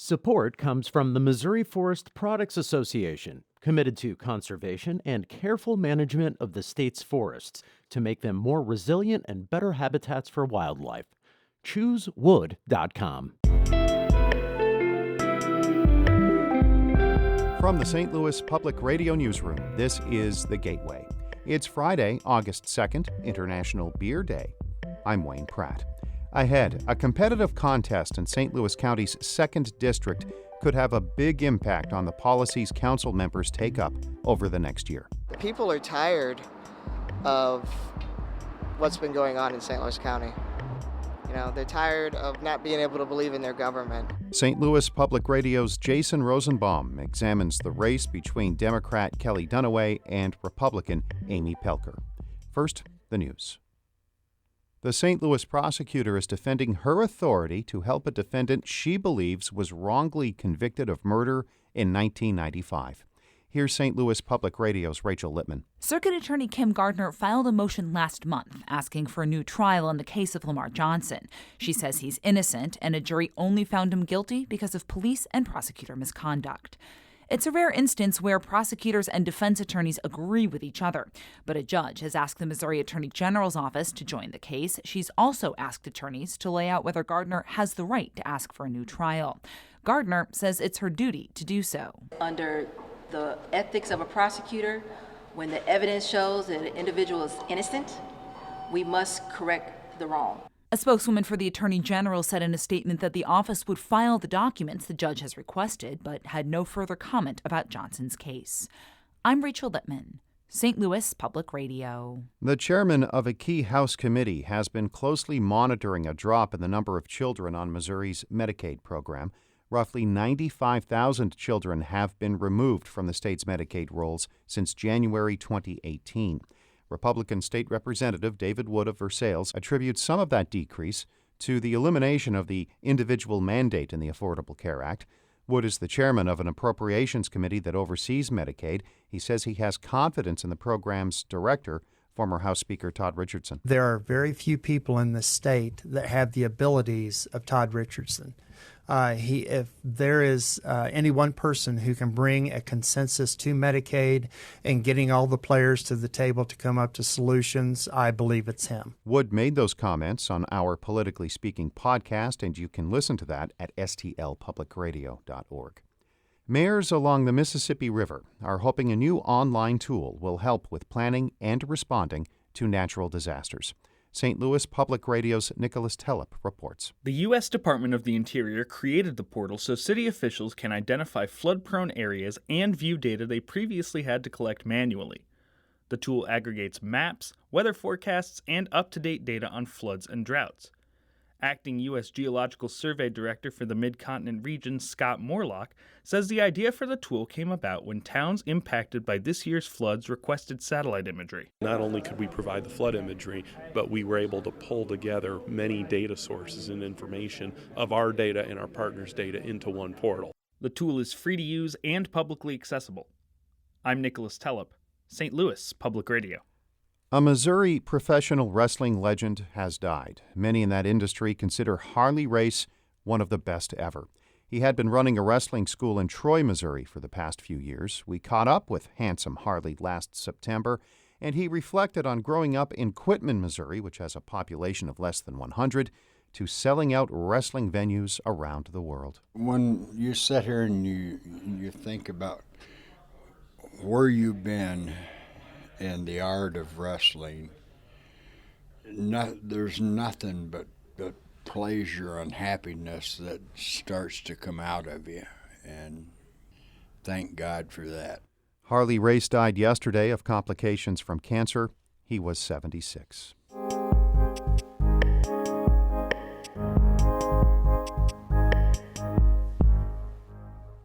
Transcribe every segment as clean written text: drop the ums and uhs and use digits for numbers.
Support comes from the Missouri Forest Products Association, committed to conservation and careful management of the state's forests to make them more resilient and better habitats for wildlife. ChooseWood.com. From the St. Louis Public Radio Newsroom, this is The Gateway. It's Friday, August 2nd, International Beer Day. I'm Wayne Pratt. Ahead, a competitive contest in St. Louis County's 2nd District could have a big impact on the policies council members take up over the next year. People are tired of what's been going on in St. Louis County. They're tired of not being able to believe in their government. St. Louis Public Radio's Jason Rosenbaum examines the race between Democrat Kelly Dunaway and Republican Amy Pelker. First, the news. The St. Louis prosecutor is defending her authority to help a defendant she believes was wrongly convicted of murder in 1995. Here's St. Louis Public Radio's Rachel Lippman. Circuit Attorney Kim Gardner filed a motion last month asking for a new trial on the case of Lamar Johnson. She says he's innocent and a jury only found him guilty because of police and prosecutor misconduct. It's a rare instance where prosecutors and defense attorneys agree with each other, but a judge has asked the Missouri Attorney General's office to join the case. She's also asked attorneys to lay out whether Gardner has the right to ask for a new trial. Gardner says it's her duty to do so. Under the ethics of a prosecutor, when the evidence shows that an individual is innocent, we must correct the wrong. A spokeswoman for the Attorney General said in a statement that the office would file the documents the judge has requested, but had no further comment about Johnson's case. I'm Rachel Lippman, St. Louis Public Radio. The chairman of a key House committee has been closely monitoring a drop in the number of children on Missouri's Medicaid program. Roughly 95,000 children have been removed from the state's Medicaid rolls since January 2018. Republican State Representative David Wood of Versailles attributes some of that decrease to the elimination of the individual mandate in the Affordable Care Act. Wood is the chairman of an appropriations committee that oversees Medicaid. He says he has confidence in the program's director, former House Speaker Todd Richardson. There are very few people in the state that have the abilities of Todd Richardson. If there is any one person who can bring a consensus to Medicaid and getting all the players to the table to come up to solutions, I believe it's him. Wood made those comments on our Politically Speaking podcast, and you can listen to that at stlpublicradio.org. Mayors along the Mississippi River are hoping a new online tool will help with planning and responding to natural disasters. St. Louis Public Radio's Nicholas Tellep reports. The U.S. Department of the Interior created the portal so city officials can identify flood-prone areas and view data they previously had to collect manually. The tool aggregates maps, weather forecasts, and up-to-date data on floods and droughts. Acting U.S. Geological Survey Director for the Mid-Continent region, Scott Morlock, says the idea for the tool came about when towns impacted by this year's floods requested satellite imagery. Not only could we provide the flood imagery, but we were able to pull together many data sources and information of our data and our partners' data into one portal. The tool is free to use and publicly accessible. I'm Nicholas Tellep, St. Louis Public Radio. A Missouri professional wrestling legend has died. Many in that industry consider Harley Race one of the best ever. He had been running a wrestling school in Troy, Missouri for the past few years. We caught up with handsome Harley last September, and he reflected on growing up in Quitman, Missouri, which has a population of less than 100, to selling out wrestling venues around the world. When you sit here and you think about where you've been in the art of wrestling, there's nothing but pleasure and happiness that starts to come out of you, and thank God for that. Harley Race died yesterday of complications from cancer. He was 76.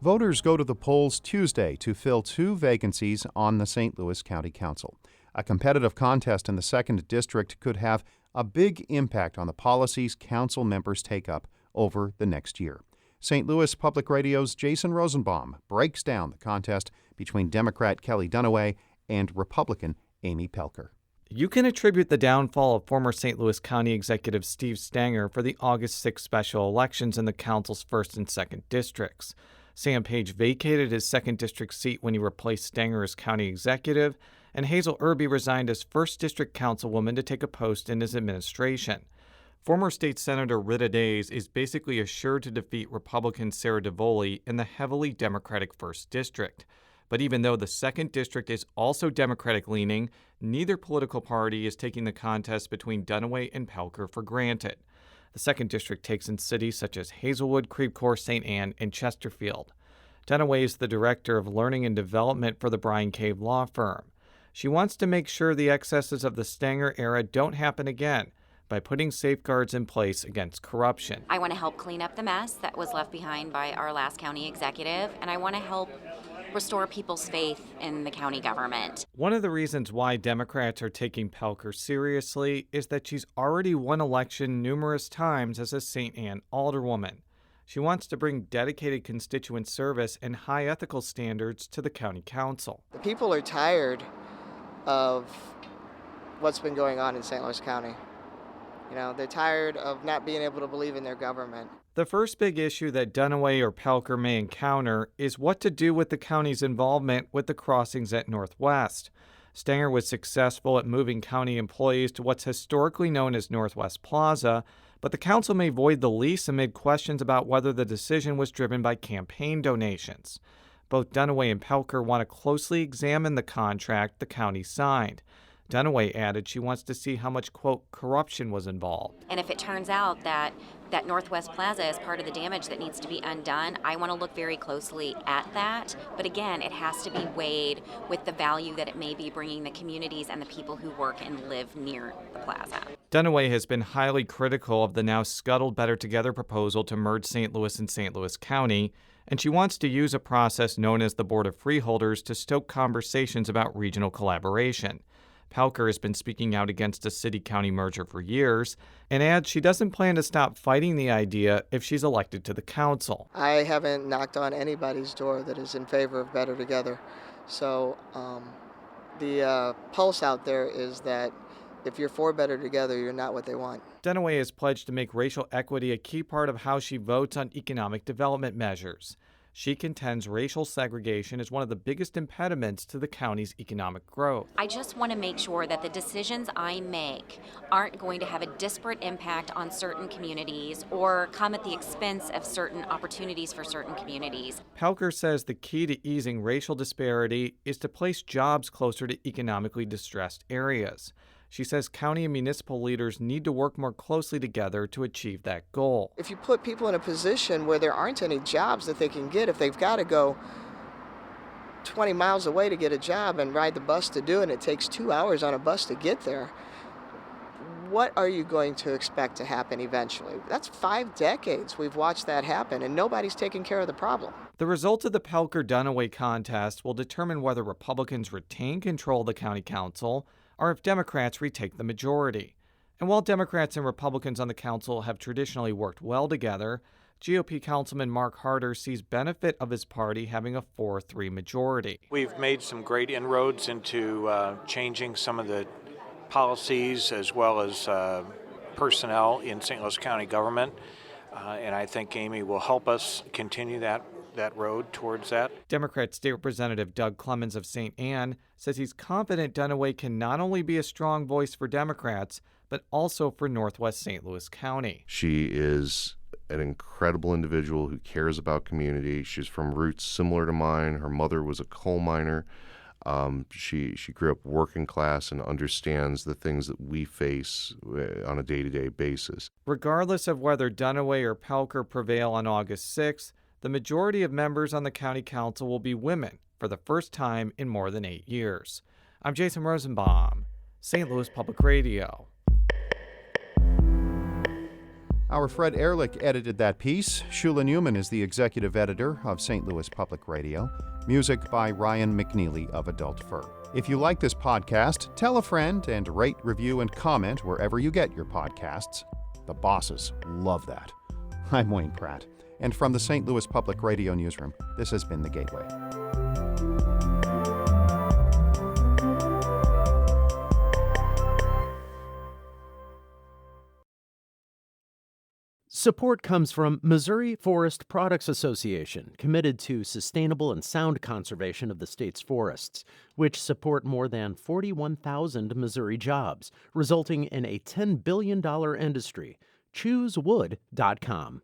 Voters go to the polls Tuesday to fill 2 vacancies on the St. Louis County Council. A competitive contest in the 2nd District could have a big impact on the policies council members take up over the next year. St. Louis Public Radio's Jason Rosenbaum breaks down the contest between Democrat Kelly Dunaway and Republican Amy Pelker. You can attribute the downfall of former St. Louis County Executive Steve Stenger for the August 6 special elections in the council's 1st and 2nd districts. Sam Page vacated his 2nd district seat when he replaced Stenger as county executive, and Hazel Irby resigned as 1st district councilwoman to take a post in his administration. Former State Senator Rita Days is basically assured to defeat Republican Sarah DeVoli in the heavily Democratic 1st District. But even though the 2nd District is also Democratic-leaning, neither political party is taking the contest between Dunaway and Pelker for granted. The 2nd District takes in cities such as Hazelwood, Creve Coeur, St. Anne, and Chesterfield. Dunaway is the Director of Learning and Development for the Bryan Cave Law Firm. She wants to make sure the excesses of the Stenger era don't happen again by putting safeguards in place against corruption. I want to help clean up the mess that was left behind by our last county executive, and I want to help restore people's faith in the county government. One of the reasons why Democrats are taking Pelker seriously is that she's already won election numerous times as a St. Anne alderwoman. She wants to bring dedicated constituent service and high ethical standards to the county council. The people are tired of what's been going on in St. Louis County. You know, they're tired of not being able to believe in their government. The first big issue that Dunaway or Pelker may encounter is what to do with the county's involvement with the crossings at Northwest. Stenger was successful at moving county employees to what's historically known as Northwest Plaza, but the council may void the lease amid questions about whether the decision was driven by campaign donations. Both Dunaway and Pelker want to closely examine the contract the county signed. Dunaway added she wants to see how much, quote, corruption was involved. And if it turns out that Northwest Plaza is part of the damage that needs to be undone, I want to look very closely at that. But again, it has to be weighed with the value that it may be bringing the communities and the people who work and live near the plaza. Dunaway has been highly critical of the now scuttled Better Together proposal to merge St. Louis and St. Louis County, and she wants to use a process known as the Board of Freeholders to stoke conversations about regional collaboration. Pelker has been speaking out against a city-county merger for years and adds she doesn't plan to stop fighting the idea if she's elected to the council. I haven't knocked on anybody's door that is in favor of Better Together. So the pulse out there is that if you're for Better Together, you're not what they want. Dunaway has pledged to make racial equity a key part of how she votes on economic development measures. She contends racial segregation is one of the biggest impediments to the county's economic growth. I just want to make sure that the decisions I make aren't going to have a disparate impact on certain communities or come at the expense of certain opportunities for certain communities. Pelker says the key to easing racial disparity is to place jobs closer to economically distressed areas. She says county and municipal leaders need to work more closely together to achieve that goal. If you put people in a position where there aren't any jobs that they can get, if they've got to go 20 miles away to get a job and ride the bus to do it, and it takes 2 hours on a bus to get there, what are you going to expect to happen eventually? That's 5 decades we've watched that happen, and nobody's taking care of the problem. The result of the Pelker-Dunaway contest will determine whether Republicans retain control of the county council or if Democrats retake the majority. And while Democrats and Republicans on the council have traditionally worked well together, GOP Councilman Mark Harder sees benefit of his party having a 4-3 majority. We've made some great inroads into changing some of the policies as well as personnel in St. Louis County government, and I think Amy will help us continue that road towards that. Democrat State Representative Doug Clemens of St. Anne says he's confident Dunaway can not only be a strong voice for Democrats, but also for Northwest St. Louis County. She is an incredible individual who cares about community. She's from roots similar to mine. Her mother was a coal miner. She grew up working class and understands the things that we face on a day-to-day basis. Regardless of whether Dunaway or Pelker prevail on August 6th, the majority of members on the county council will be women for the first time in more than 8 years. I'm Jason Rosenbaum, St. Louis Public Radio. Our Fred Ehrlich edited that piece. Shula Newman is the executive editor of St. Louis Public Radio. Music by Ryan McNeely of Adult Fur. If you like this podcast, tell a friend and rate, review, and comment wherever you get your podcasts. The bosses love that. I'm Wayne Pratt. And from the St. Louis Public Radio Newsroom, this has been The Gateway. Support comes from Missouri Forest Products Association, committed to sustainable and sound conservation of the state's forests, which support more than 41,000 Missouri jobs, resulting in a $10 billion industry. ChooseWood.com.